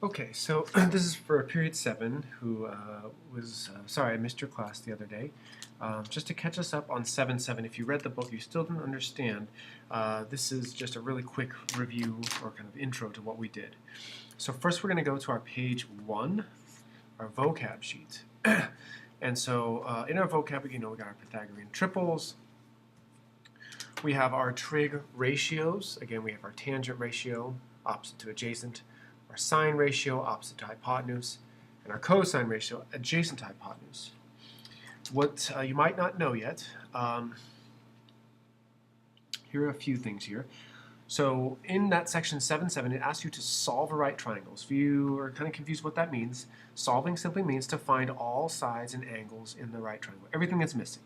Okay, so this is for period 7 who was, sorry I missed your class the other day. Just to catch us up on 7.7, if you read the book you still didn't understand, this is just a really quick review or kind of intro to what we did. So first we're going to go to our page 1, our vocab sheet. And so in our vocab, we got our Pythagorean triples. We have our trig ratios. Again, we have our tangent ratio, opposite to adjacent, our sine ratio, opposite to hypotenuse, and our cosine ratio, adjacent to hypotenuse. What you might not know yet, here are a few things here. So in that section 7.7, it asks you to solve a right triangle. So if you are kind of confused what that means, solving simply means to find all sides and angles in the right triangle, everything that's missing.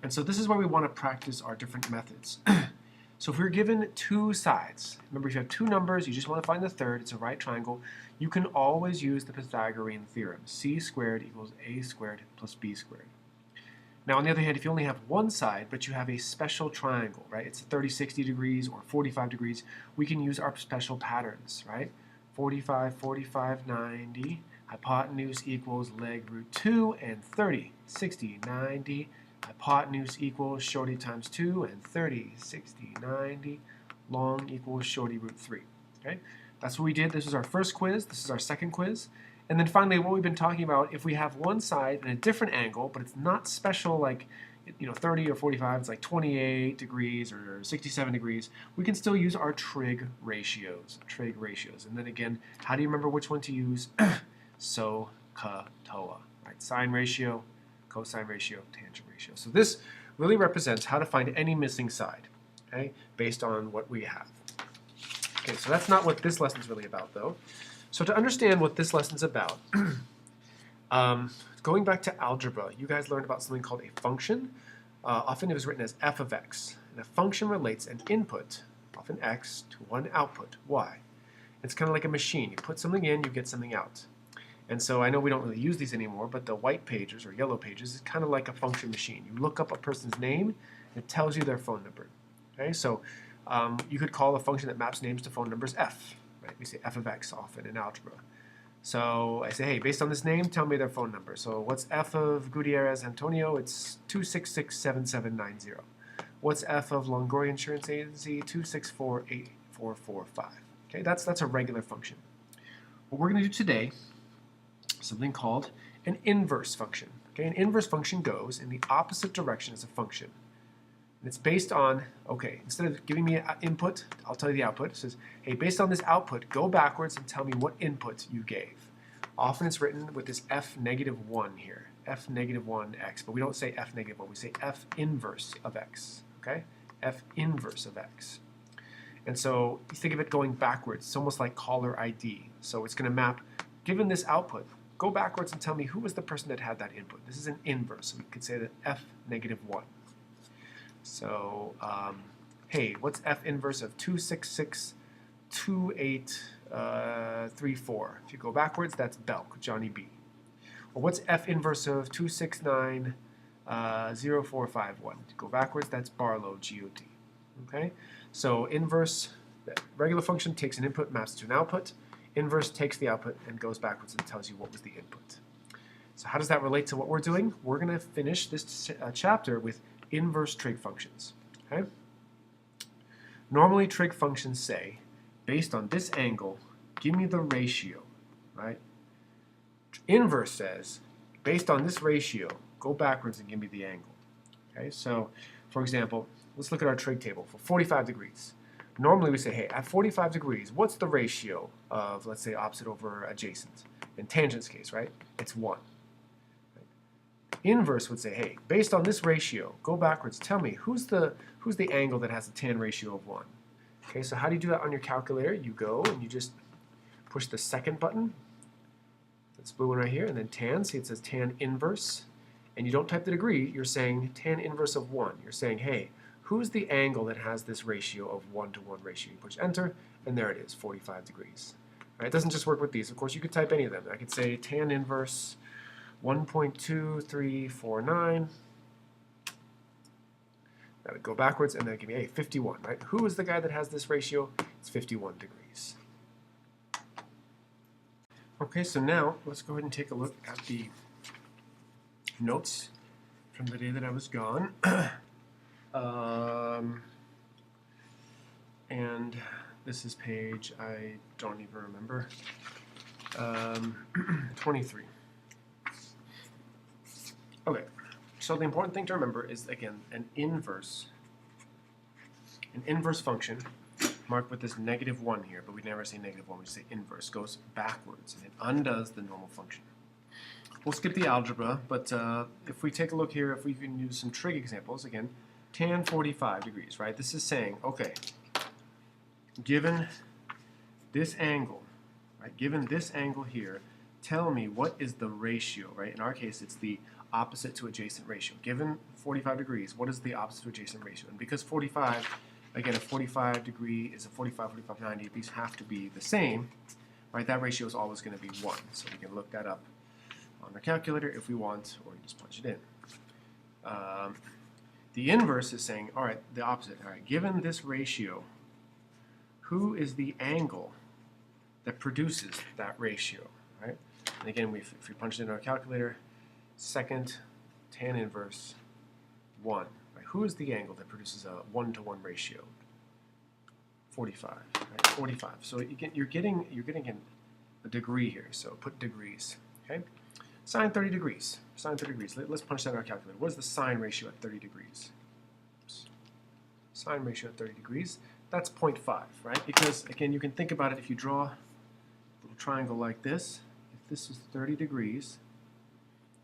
And so this is where we want to practice our different methods. So if we're given two sides, remember if you have two numbers, you just want to find the third, it's a right triangle, you can always use the Pythagorean theorem. C squared equals A squared plus B squared. Now on the other hand, if you only have one side, but you have a special triangle, right? It's 30, 60 degrees or 45 degrees, we can use our special patterns, right? 45, 45, 90, hypotenuse equals leg root 2, and 30, 60, 90, hypotenuse equals shorty times 2, and 30, 60, 90, long equals shorty root 3. Okay? That's what we did. This is our first quiz. This is our second quiz. And then finally, what we've been talking about, if we have one side in a different angle, but it's not special like 30 or 45, it's like 28 degrees or 67 degrees, we can still use our trig ratios. And then again, how do you remember which one to use? So, ka, toa. Right? Sine ratio, cosine ratio, tangent ratio. So this really represents how to find any missing side, okay, based on what we have. Okay, so that's not what this lesson's really about, though. So to understand what this lesson's about, going back to algebra, you guys learned about something called a function. Often it was written as f of x. And a function relates an input, often x, to one output, y. It's kind of like a machine. You put something in, you get something out. And so I know we don't really use these anymore, but the white pages or yellow pages is kind of like a function machine. You look up a person's name, and it tells you their phone number. Okay, so you could call a function that maps names to phone numbers f. Right? We say f of x often in algebra. So I say, hey, based on this name, tell me their phone number. So what's f of Gutierrez Antonio? It's 2667790. What's f of Longoria Insurance Agency? 2648445. Okay, that's a regular function. What we're going to do today, something called an inverse function. Okay, an inverse function goes in the opposite direction as a function. And it's based on, okay, instead of giving me an input, I'll tell you the output. It says, hey, based on this output, go backwards and tell me what input you gave. Often it's written with this f negative 1 here, f negative 1 x, but we don't say f negative 1, we say f inverse of x, okay? F inverse of x. And so you think of it going backwards. It's almost like caller ID. So it's going to map, given this output, go backwards and tell me who was the person that had that input. This is an inverse, so we could say that f negative 1. So, hey, what's f inverse of 2662834? If you go backwards, that's Belk, Johnny B. Or what's f inverse of 2690451? If you go backwards, that's Barlow, G-O-T. Okay? So inverse, regular function takes an input, maps to an output. Inverse takes the output and goes backwards and tells you what was the input. So how does that relate to what we're doing? We're going to finish this chapter with inverse trig functions. Okay? Normally trig functions say, based on this angle, give me the ratio. Right? Inverse says, based on this ratio, go backwards and give me the angle. Okay? So, for example, let's look at our trig table for 45 degrees. Normally we say, hey, at 45 degrees, what's the ratio of, let's say, opposite over adjacent? In tangent's case, right? It's 1. Inverse would say, hey, based on this ratio, go backwards. Tell me, who's the angle that has a tan ratio of 1? Okay, so how do you do that on your calculator? You go and you just push the second button. This blue one right here, and then tan. See, it says tan inverse. And you don't type the degree. You're saying tan inverse of 1. You're saying, hey, who's the angle that has this ratio of 1-to-1 ratio? You push enter, and there it is, 45 degrees. All right, it doesn't just work with these. Of course, you could type any of them. I could say tan inverse 1.2349. That would go backwards, and then give me, hey, 51, right? Who is the guy that has this ratio? It's 51 degrees. Okay, so now let's go ahead and take a look at the notes from the day that I was gone. And this is page, I don't even remember, 23. Okay, so the important thing to remember is, again, an inverse function marked with this -1 here, but we never say -1, we just say inverse, goes backwards, and it undoes the normal function. We'll skip the algebra, but if we take a look here, if we can use some trig examples, again, tan 45 degrees, right? This is saying, okay, given this angle, right? Given this angle here, tell me what is the ratio, right? In our case, it's the opposite to adjacent ratio. Given 45 degrees, what is the opposite to adjacent ratio? And because 45, again, a 45 degree is a 45, 45, 90, these have to be the same, right? That ratio is always going to be 1. So we can look that up on our calculator if we want, or you just punch it in. The inverse is saying, all right, the opposite. All right, given this ratio, who is the angle that produces that ratio, right? And again, if we punch it in our calculator, second tan inverse 1. Right? Who is the angle that produces a 1-to-1 ratio? 45. Right? 45. So you're getting a degree here. So put degrees. Okay. Sine 30 degrees. Sine 30 degrees. Let's punch that in our calculator. What is the sine ratio at 30 degrees? Oops. Sine ratio at 30 degrees. That's 0.5, right? Because, again, you can think about it if you draw a little triangle like this. If this is 30 degrees,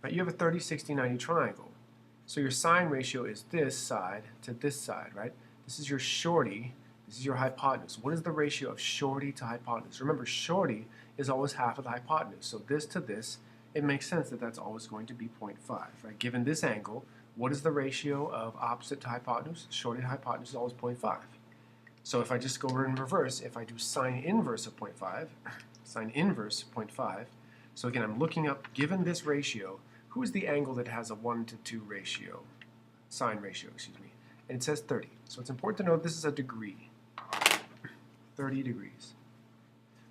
right, you have a 30, 60, 90 triangle. So your sine ratio is this side to this side, right? This is your shorty. This is your hypotenuse. What is the ratio of shorty to hypotenuse? Remember, shorty is always half of the hypotenuse. So this to this, it makes sense that that's always going to be 0.5, right? Given this angle, what is the ratio of opposite to hypotenuse? Shorty to hypotenuse is always 0.5. So if I just go in reverse, if I do sine inverse of 0.5, sine inverse 0.5, so again, I'm looking up, given this ratio, who is the angle that has a 1-to-2 ratio, sine ratio, excuse me, and it says 30. So it's important to know this is a degree, 30 degrees,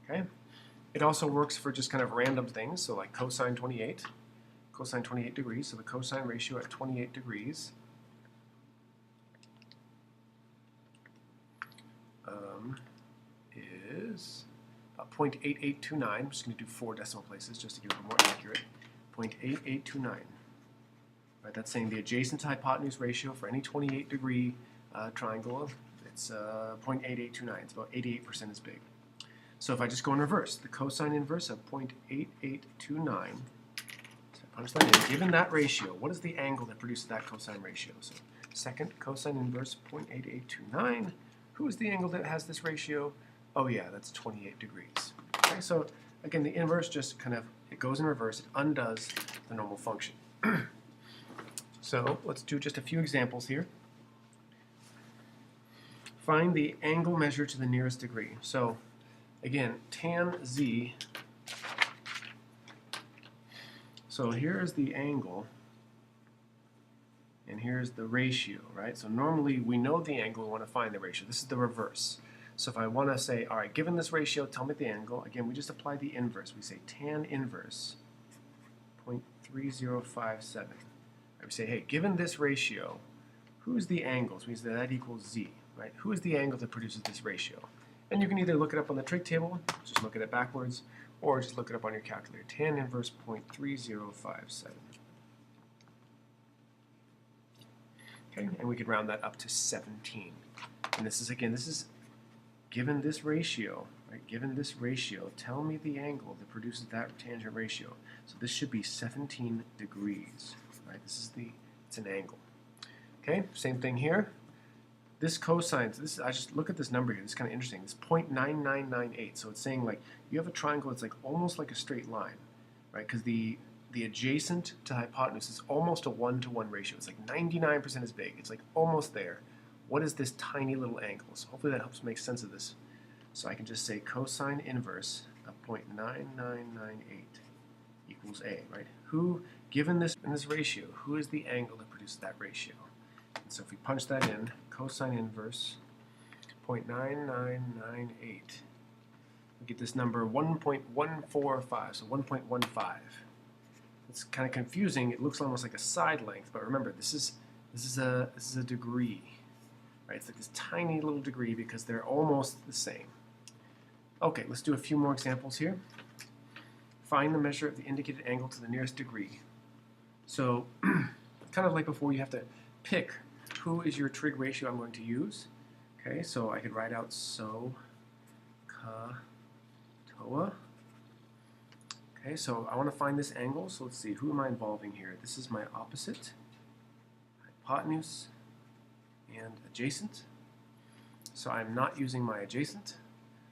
okay? It also works for just kind of random things, so like cosine 28 degrees, so the cosine ratio at 28 degrees is 0.8829. I'm just going to do 4 decimal places just to get a little more accurate. 0.8829. Right, that's saying the adjacent to hypotenuse ratio for any 28 degree triangle, it's 0.8829. It's about 88% as big. So if I just go in reverse, the cosine inverse of 0.8829, so I punch that in, given that ratio, what is the angle that produces that cosine ratio? So second cosine inverse 0.8829. Who is the angle that has this ratio? Oh yeah, that's 28 degrees. Okay, so again, the inverse just kind of, it goes in reverse, it undoes the normal function. So let's do just a few examples here. Find the angle measured to the nearest degree. So again, tan z, so here's the angle, and here's the ratio, right? So normally we know the angle, we want to find the ratio. This is the reverse. So if I want to say, all right, given this ratio, tell me the angle. Again, we just apply the inverse. We say tan inverse 0.3057. Right, we say, hey, given this ratio, who's the angle? So we say that equals z, right? Who is the angle that produces this ratio? And you can either look it up on the trig table, just look at it backwards, or just look it up on your calculator. Tan inverse 0.3057. Okay, and we could round that up to 17. And this is, again, this is given this ratio, right? Given this ratio, tell me the angle that produces that tangent ratio. So this should be 17 degrees, right? This is it's an angle. Okay, same thing here. This cosine, I just look at this number here, it's kind of interesting. It's 0.9998, so it's saying like you have a triangle that's like almost like a straight line, right? Because the adjacent to hypotenuse is almost a 1-to-1 ratio. It's like 99% as big. It's like almost there. What is this tiny little angle? So hopefully that helps make sense of this. So I can just say cosine inverse of 0.9998 equals a, right? Who, given this in this ratio, who is the angle that produces that ratio? And so if we punch that in, cosine inverse 0.9998, we get this number 1.145, so 1.15. It's kind of confusing. It looks almost like a side length, but remember, this is a degree, right? It's like this tiny little degree because they're almost the same. Okay, let's do a few more examples here. Find the measure of the indicated angle to the nearest degree. So, kind of like before, you have to pick who is your trig ratio I'm going to use. Okay, so I could write out so, ka, toa. Okay, so I want to find this angle, so let's see, who am I involving here? This is my opposite, hypotenuse, and adjacent. So I'm not using my adjacent,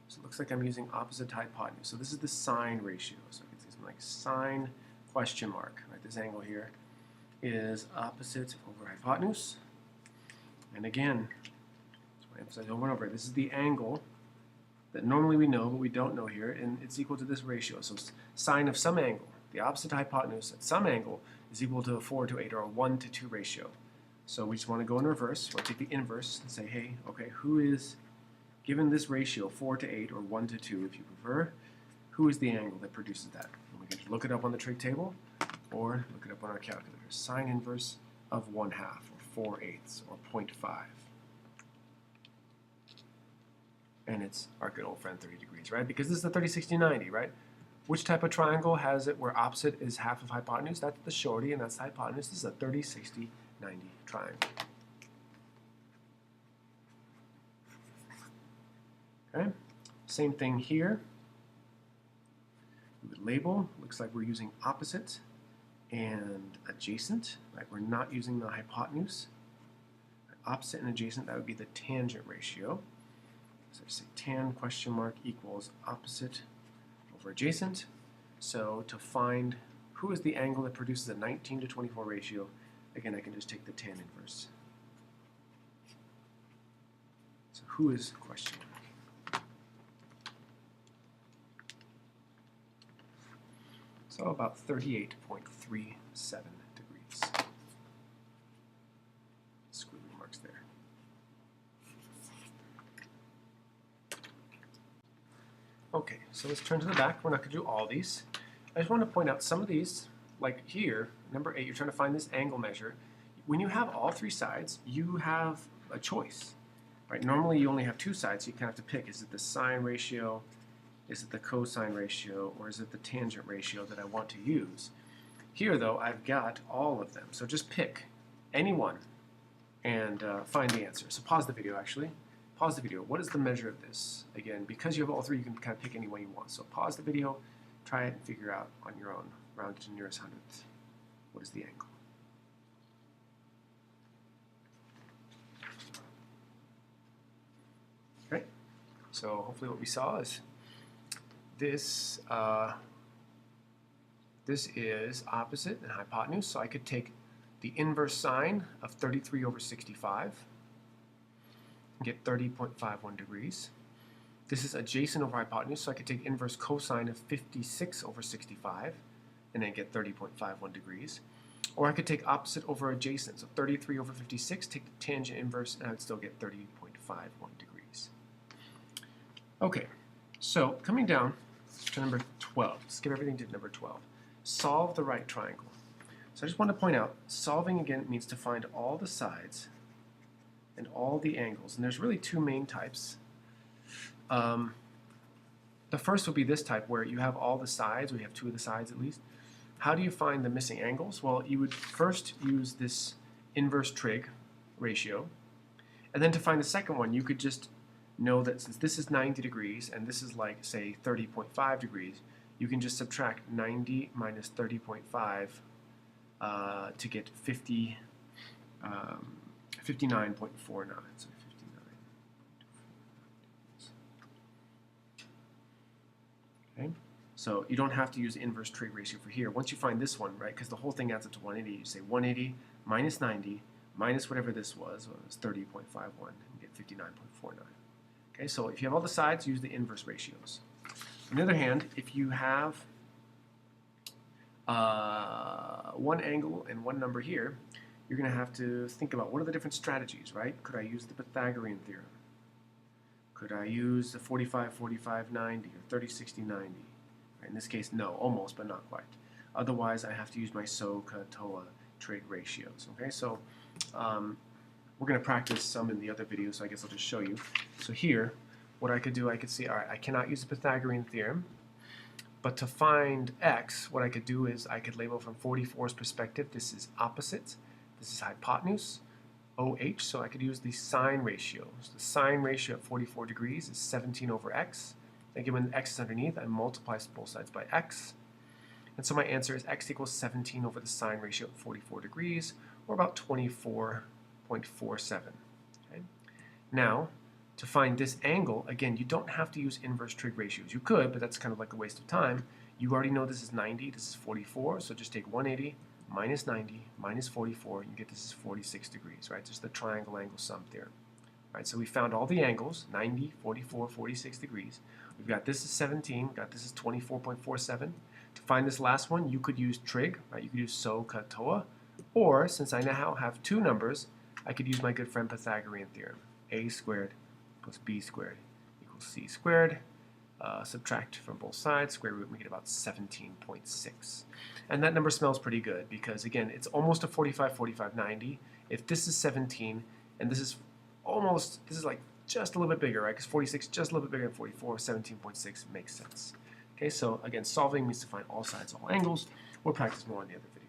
so it looks like I'm using opposite to hypotenuse. So this is the sine ratio, so I can see something like sine question mark, right? This angle here is opposite over hypotenuse. And again, I emphasize over and over, this is the angle that normally we know, but we don't know here, and it's equal to this ratio. So sine of some angle, the opposite to hypotenuse at some angle, is equal to a 4:8 or a 1:2 ratio. So we just want to go in reverse. We'll take the inverse and say, hey, okay, who is, given this ratio, 4:8 or 1:2 if you prefer, who is the angle that produces that? And we can just look it up on the trig table or look it up on our calculator. Sine inverse of 1/2 or 4/8 or 0.5. And it's our good old friend 30 degrees, right? Because this is the 30, 60, 90, right? Which type of triangle has it where opposite is half of hypotenuse? That's the shorty, and that's the hypotenuse. This is a 30, 60, 90 triangle. Okay, same thing here. We would label, looks like we're using opposite and adjacent, right? We're not using the hypotenuse. Opposite and adjacent, that would be the tangent ratio. So I say tan question mark equals opposite over adjacent. So to find who is the angle that produces a 19:24 ratio, again, I can just take the tan inverse. So who is question mark? So about 38.37 degrees. Squiggly marks there. Okay, so let's turn to the back. We're not going to do all these. I just want to point out some of these, like here, number 8, you're trying to find this angle measure. When you have all three sides, you have a choice. Right? Normally you only have two sides, so you kind of have to pick. Is it the sine ratio, is it the cosine ratio, or is it the tangent ratio that I want to use? Here, though, I've got all of them. So just pick any one and find the answer. So pause the video, actually. Pause the video. What is the measure of this? Again, because you have all three, you can kind of pick any way you want. So pause the video, try it, and figure out on your own, round to the nearest hundredth. What is the angle? Okay, so hopefully what we saw is this, this is opposite and hypotenuse, so I could take the inverse sine of 33 over 65 and get 30.51 degrees. This is adjacent over hypotenuse, so I could take inverse cosine of 56 over 65 and then get 30.51 degrees. Or I could take opposite over adjacent, so 33 over 56, take the tangent inverse, and I'd still get 30.51 degrees. Okay, so coming down to number 12, let's get everything to number 12. Solve the right triangle. So I just want to point out, solving again means to find all the sides and all the angles. And there's really two main types. The first would be this type where you have all the sides, or you have two of the sides at least. How do you find the missing angles? Well, you would first use this inverse trig ratio. And then to find the second one, you could just know that since this is 90 degrees and this is like, say, 30.5 degrees, you can just subtract 90 minus 30.5 to get 59.49. So 59. Okay, so you don't have to use the inverse trig ratio for here. Once you find this one, right, because the whole thing adds up to 180, you say 180 minus 90 minus whatever this was 30.51 and get 59.49. Okay, so if you have all the sides, use the inverse ratios. On the other hand, if you have one angle and one number here, you're going to have to think about what are the different strategies, right? Could I use the Pythagorean theorem? Could I use the 45, 45, 90 or 30, 60, 90? In this case, no, almost, but not quite. Otherwise, I have to use my SOHCAHTOA trig ratios. Okay, so we're going to practice some in the other video, so I guess I'll just show you. So here, what I could do, I could see, all right, I cannot use the Pythagorean theorem, but to find x, what I could do is I could label from 44's perspective, this is opposite, this is hypotenuse, OH, so I could use the sine ratio. So the sine ratio at 44 degrees is 17 over x. Again, when x is underneath, I multiply both sides by x. And so my answer is x equals 17 over the sine ratio at 44 degrees, or about 24.47. Okay? Now, to find this angle, again, you don't have to use inverse trig ratios. You could, but that's kind of like a waste of time. You already know this is 90, this is 44, so just take 180 minus 90 minus 44, you get this is 46 degrees, right? Just the triangle angle sum theorem. Right, so we found all the angles, 90, 44, 46 degrees. We've got this is 17, we've got this is 24.47. To find this last one, you could use trig, right? You could use SOHCAHTOA, or since I now have two numbers, I could use my good friend Pythagorean theorem. A squared plus b squared equals c squared. Subtract from both sides, square root, we get about 17.6. And that number smells pretty good because, again, it's almost a 45, 45, 90. If this is 17 and this is almost, this is like just a little bit bigger, right? Because 46 just a little bit bigger than 44, 17.6 makes sense. Okay, so again, solving means to find all sides, all angles. We'll practice more in the other video.